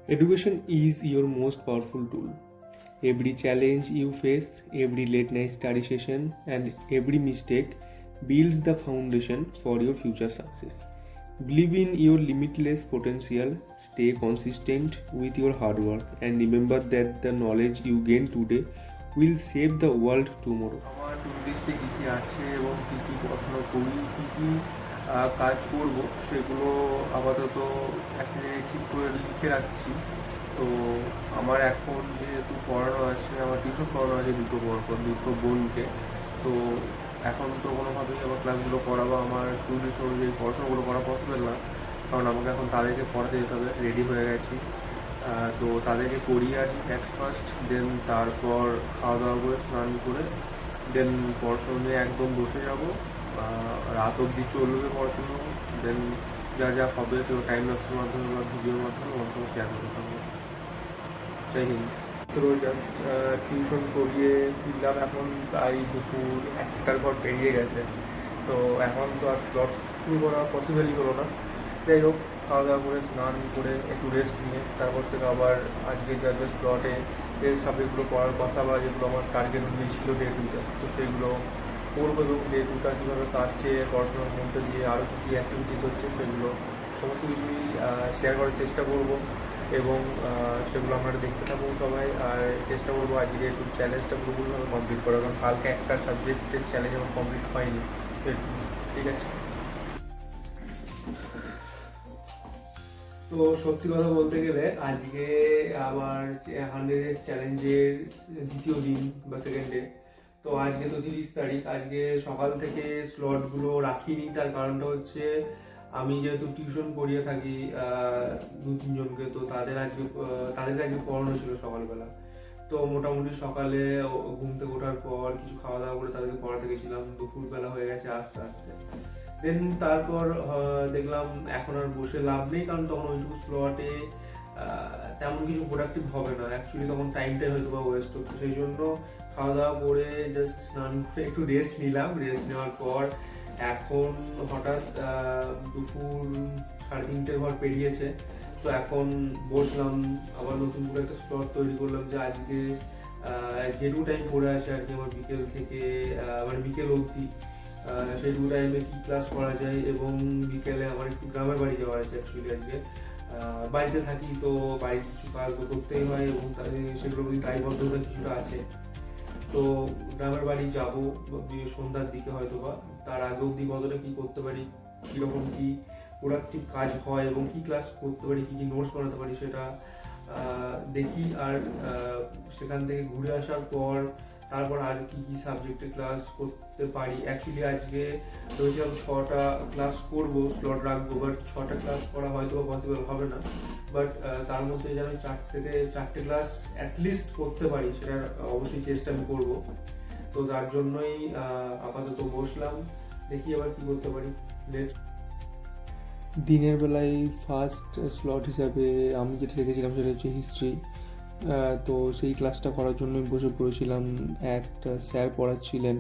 Education is your most powerful tool. Every challenge you face, every late night study session, and every mistake builds the foundation for your future success. Believe in your limitless potential, stay consistent with your hard work, and remember that the knowledge you gain today will save the world tomorrow. আমার two লিস্টে কী কী আছে এবং কী কী পড়াশোনা করি, কী কী কাজ করব সেগুলো আপাতত একটা জায়গায় ঠিক করে লিখে রাখছি। তো আমার এখন যেহেতু পড়ানো আছে, আমার টিউশন পড়ানো আছে দুটো বোনকে। তো এখন তো কোনোভাবেই আমার ক্লাসগুলো করা বা আমার টু লিস্ট অনুযায়ী পড়াশোনাগুলো করা পসিবল না, কারণ আমাকে এখন তাদেরকে পড়াতে যেতে হবে। রেডি হয়ে গেছি, তো তাদেরকে পড়িয়ে আছি অ্যাট ফার্স্ট, দেন তারপর খাওয়া দাওয়া করে স্নান করে দেন পড়াশোনা নিয়ে একদম বসে যাব। রাত অবধি চলবে পড়াশুনো। দেন যা যা হবে সেগুলো টাইম ল্যাপসের মাধ্যমে বা ভিডিওর মাধ্যমে তোমার শেয়ার করতে থাকবো। জয় হিন্দ। তো জাস্ট টিউশন করিয়ে ফিরলাম, এখন প্রায় দুপুর একটার পর পেরিয়ে গেছে। তো এখন তো আর স্লট শুরু করা পসিবলই হলো না। যাই হোক, খাওয়া দাওয়া করে স্নান করে একটু রেস্ট নিয়ে তারপর থেকে আবার আজকে যা যা স্লটে যে সাবজেক্টগুলো পড়ার কথা বা যেগুলো আমার টার্গেট অনুযায়ী ছিল ডে টুতে, তো সেইগুলো পড়বো এবং ডে টুটা কীভাবে কাটছে, পড়াশোনার মধ্যে দিয়ে আরও কী কী অ্যাক্টিভিটিস হচ্ছে সেগুলো সমস্ত কিছুই শেয়ার করার চেষ্টা করব। এবং সেগুলো আমরা দেখতে থাকবো সবাই। আর চেষ্টা করবো আজকে একটু চ্যালেঞ্জটা পুরোপুরিভাবে কমপ্লিট করার, কারণ কালকে একটা সাবজেক্টের চ্যালেঞ্জ আমার কমপ্লিট হয়নি। তো ঠিক আছে। তো সত্যি কথা বলতে গেলে আজকে আমার 100 ডেজ চ্যালেঞ্জের দ্বিতীয় দিন বা সেকেন্ড ডে। তো আজকে তো 30 তারিখ, আজকে সকাল থেকে স্লটগুলো রাখিনি। তার কারণটা হচ্ছে আমি যেহেতু টিউশন পড়িয়ে থাকি 2-3 জনকে, তো তাদেরকে আজকে পড়ানো ছিল সকালবেলা। তো মোটামুটি সকালে ঘুম থেকে ওঠার পর কিছু খাওয়া দাওয়া করে তাদেরকে পড়াতে গেছিলাম, দুপুরবেলা হয়ে গেছে আস্তে আস্তে। দেন তারপর দেখলাম এখন আর বসে লাভ নেই, কারণ তখন ওইটুকু স্লটে তেমন কিছু প্রোডাক্টিভ হবে না। অ্যাকচুয়ালি তখন টাইমটাই হয়তো বা ওয়েস্ট হতো। সেই জন্য খাওয়া দাওয়া করে জাস্ট স্নান করে একটু রেস্ট নিলাম। রেস্ট নেওয়ার পর এখন হঠাৎ দুপুর 3:30 ঘর পেরিয়েছে। তো এখন বসলাম, আবার নতুন করে একটা স্লট তৈরি করলাম যে আজকে যেটুকু টাইম পড়ে আছে আর কি আমার বিকেল থেকে মানে বিকেল অবধি, সেইটুকু টাইমে কী ক্লাস করা যায়। এবং বিকেলে আমার একটু গ্রামের বাড়ি যাওয়ার আছে অ্যাকচুয়ালি আজকে। বাড়িতে থাকি তো বাড়ির কিছু কাজ তো করতেই হয় এবং সেগুলোর প্রতি দায়বদ্ধতা কিছুটা আছে। তো গ্রামের বাড়ি যাবো সন্ধ্যার দিকে হয়তো বা, তার আগে অবধি কতটা কী করতে পারি, কীরকম কী প্রোডাক্টিভ কাজ হয় এবং কী ক্লাস করতে পারি, কী কী নোটস বানাতে পারি সেটা দেখি। আর সেখান থেকে ঘুরে আসার পর তারপর আর কি কি সাবজেক্টে ক্লাস করতে পারি। অ্যাকচুয়ালি আজকে ভেবেছিলাম 6টা ক্লাস করবো, স্লট রাখবো, বাট 6টা ক্লাস করা হয়তো পসিবল হবে না। বাট তার মধ্যে যেন 4 থেকে 4টে ক্লাস অ্যাটলিস্ট করতে পারি, সেটার অবশ্যই চেষ্টা আমি করবো। তো তার জন্যই আপাতত বসলাম, দেখি আবার কি করতে পারি নেক্সট। দিনের বেলায় ফার্স্ট স্লট হিসাবে আমি যেটা রেখেছিলাম সেটা হচ্ছে হিস্ট্রি। তো সেই ক্লাসটা করার জন্যই বসে পড়েছিলাম। একটা স্যার পড়াচ্ছিলেন,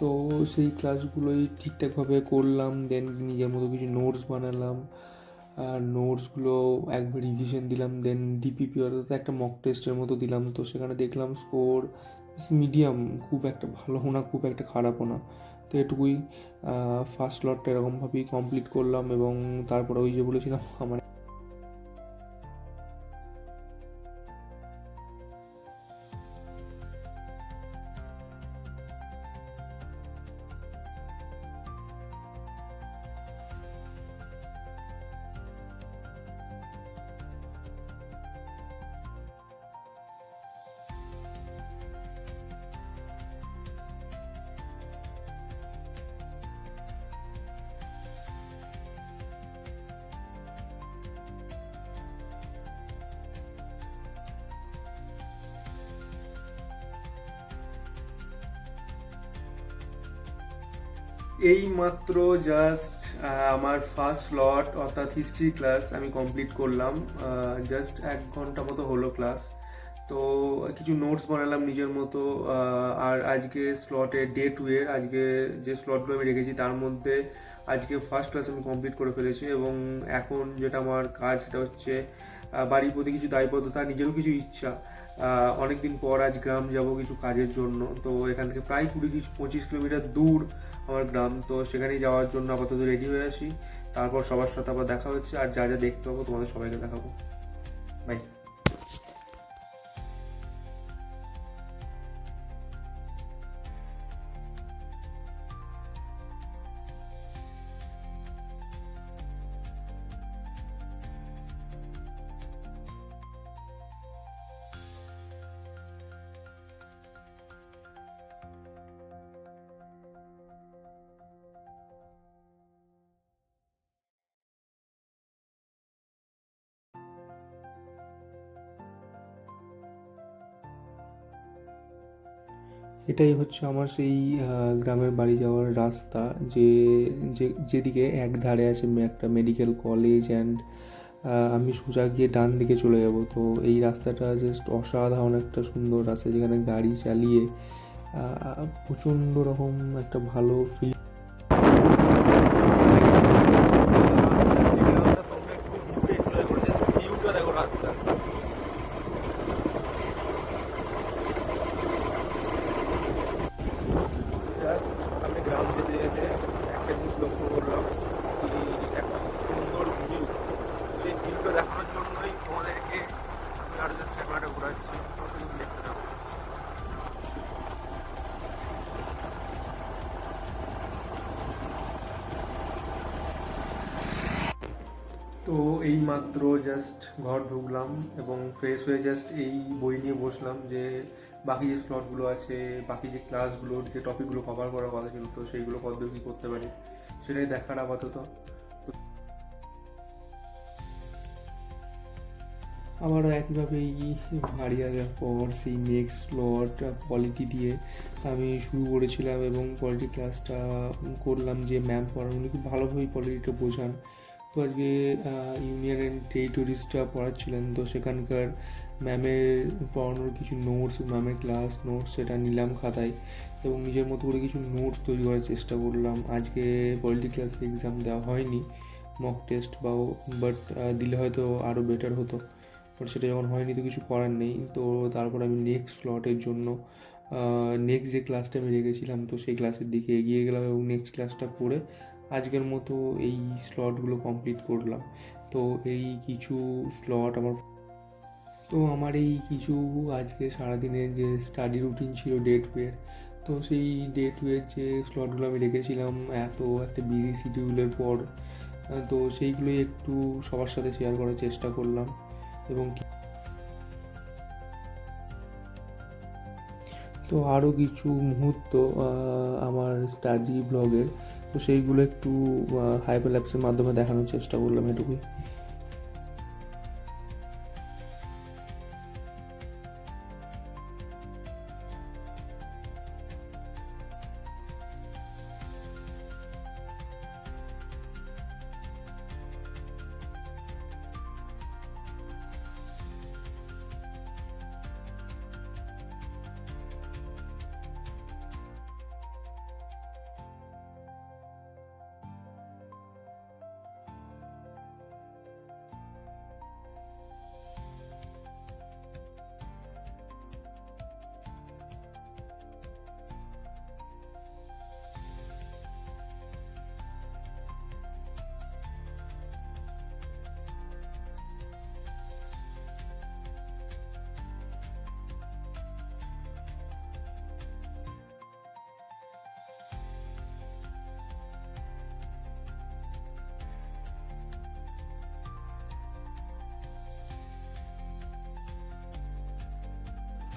তো সেই ক্লাসগুলোই ঠিকঠাকভাবে করলাম। দেন নিজের মতো কিছু নোটস বানালাম, আর নোটসগুলো একবার রিভিশন দিলাম। দেন ডিপিপি অর্থাৎ একটা মক টেস্টের মতো দিলাম। তো সেখানে দেখলাম স্কোর মিডিয়াম, খুব একটা ভালোও না খুব একটা খারাপও না। তো এটুকুই, ফার্স্ট স্লটটা এরকমভাবেই কমপ্লিট করলাম। এবং তারপরে ওই যে বলেছিলাম আমার এই মাত্র জাস্ট আমার ফার্স্ট স্লট অর্থাৎ হিস্ট্রি ক্লাস আমি কমপ্লিট করলাম। জাস্ট 1 ঘন্টা মতো হলো ক্লাস। তো কিছু নোটস বানালাম নিজের মতো। আর আজকে স্লটে ডে 2 এর আজকে যে স্লটগুলো আমি রেখেছি তার মধ্যে আজকে ফার্স্ট ক্লাস আমি কমপ্লিট করে ফেলেছি। এবং এখন যেটা আমার কাজ সেটা হচ্ছে বাড়ির প্রতি কিছু দায়বদ্ধতা, নিজেরও কিছু ইচ্ছা। অনেকদিন পর আজ গ্রাম যাব কিছু কাজের জন্য। তো এখান থেকে প্রায় 20-25 কিলোমিটার দূর আমার গ্রাম। তো সেখানেই যাওয়ার জন্য আপাতত রেডি হয়ে আসি। তারপর সবার সাথে আবার দেখা হচ্ছে, আর যা যা দেখতে পাবো তোমাদের সবাইকে দেখাবো। বাই। এটাই হচ্ছে আমার সেই গ্রামের বাড়ি যাওয়ার রাস্তা, যেদিকে এক ধারে আছে একটা মেডিকেল কলেজ, অ্যান্ড আমি সোজা গিয়ে ডান দিকে চলে যাব। তো এই রাস্তাটা জাস্ট অসাধারণ একটা সুন্দর রাস্তা, যেখানে গাড়ি চালিয়ে প্রচণ্ড রকম একটা ভালো ফিল। জাস্ট আমি গ্রাম যেতে যেতে একটা জিনিস লক্ষ্য করলাম, একটা সুন্দর ভিউ। সেই ভিউটা দেখানোর জন্যই তোমাদেরকে আমি আরও জাস্ট ক্যামেরাটা ঘোরাচ্ছি, দেখতে থাকো। তো এই মাত্র জাস্ট ঘর ঢুকলাম এবং ফ্রেশ হয়ে জাস্ট এই বই নিয়ে বসলাম, যে বাকি যে স্লটগুলো আছে, বাকি যে ক্লাসগুলোর যে টপিকগুলো কভার করার কথা ছিল, তো সেইগুলো কতদূর কী করতে পারি সেটাই দেখার আপাতত। আমারও একইভাবেই বাড়ি আসার পর সেই নেক্সট স্লট পলিটি দিয়ে আমি শুরু করেছিলাম, এবং পলিটি ক্লাসটা করলাম। যে ম্যাম পড়ান উনি খুব ভালোভাবেই পলিটিটা বোঝান। তো আজকে ইউনিয়ন অ্যান্ড টেরিটরিজটা পড়াচ্ছিলেন, তো সেখানকার ম্যামের পড়ানোর কিছু নোটস, ম্যামের ক্লাস নোটস সেটা নিলাম খাতায়, এবং নিজের মতো করে কিছু নোটস তৈরি করার চেষ্টা করলাম। আজকে পলিটি ক্লাস এক্সাম দেওয়া হয়নি, মক টেস্ট বাট দিলে হয়তো আরও বেটার হতো। বাট সেটা যখন হয়নি তো কিছু করার নেই। তো তারপর আমি নেক্সট স্লটের জন্য নেক্সট যে ক্লাসটা আমি রেখেছিলাম, তো সেই ক্লাসের দিকে এগিয়ে গেলাম এবং নেক্সট ক্লাসটা করে আজকের মতো এই স্লটগুলো কমপ্লিট করলাম। তো এই কিছু স্লট আমার এই কিছু আজকে সারাদিনের যে স্টাডি রুটিন ছিল ডে টু এর, তো সেই ডে টু এর যে স্লটগুলো আমি রেখেছিলাম এত একটা বিজি শিডিউলের পর, তো সেইগুলোই একটু সবার সাথে শেয়ার করার চেষ্টা করলাম। এবং তো আরও কিছু মুহূর্ত আমার স্টাডি ব্লগের, তো সেইগুলো একটু হাইপারল্যাপসের মাধ্যমে দেখানোর চেষ্টা করলাম, এটুকুই।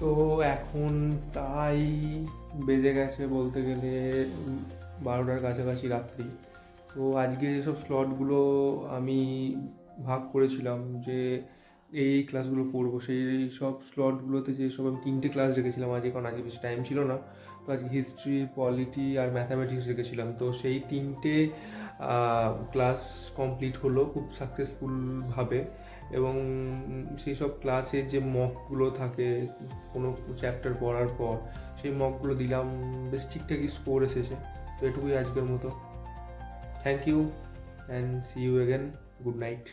তো এখন প্রায় বেজে গেছে বলতে গেলে 12টার কাছাকাছি রাত্রি। তো আজকে যেসব স্লটগুলো আমি ভাগ করেছিলাম যে এই ক্লাসগুলো পড়বো, সেই সব স্লটগুলোতে যেসব আমি 3টে ক্লাস রেখেছিলাম আজকে, কারণ আজকে বেশি টাইম ছিল না। তো আজকে হিস্ট্রি, পলিটি আর ম্যাথামেটিক্স রেখেছিলাম। তো সেই 3টে ক্লাস কমপ্লিট হলো খুব সাকসেসফুলভাবে, এবং সেই সব ক্লাসের যে মকগুলো থাকে কোনো চ্যাপ্টার পড়ার পর, সেই মকগুলো দিলাম, বেশ ঠিকঠাকই স্কোর এসেছে। তো এটুকুই আজকের মতো। Thank you and see you again. Good night.